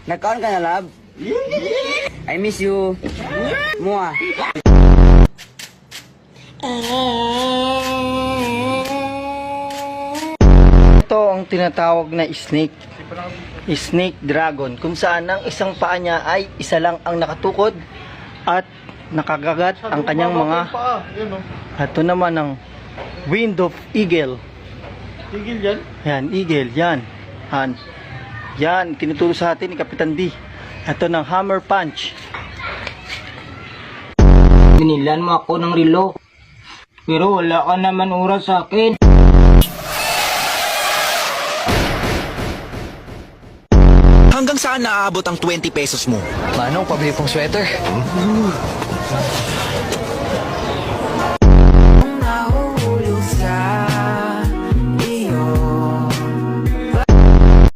Nagkaon ka na, love? I miss you. Mua. Ito ang tinatawag na snake. Snake dragon. Kung saan ang isang paa niya ay isa lang ang nakatukod at nakagagat ang kanyang mga... Ito naman ang wind of eagle. Tigil yan? Yan, eagle. Yan. Yan, tinuturo sa atin ni Kapitan D. Ito ng hammer punch. Binilan mo ako ng relo. Pero wala ka naman oras sa akin. Hanggang saan naaabot ang 20 pesos mo? Manong, pabili pong sweater.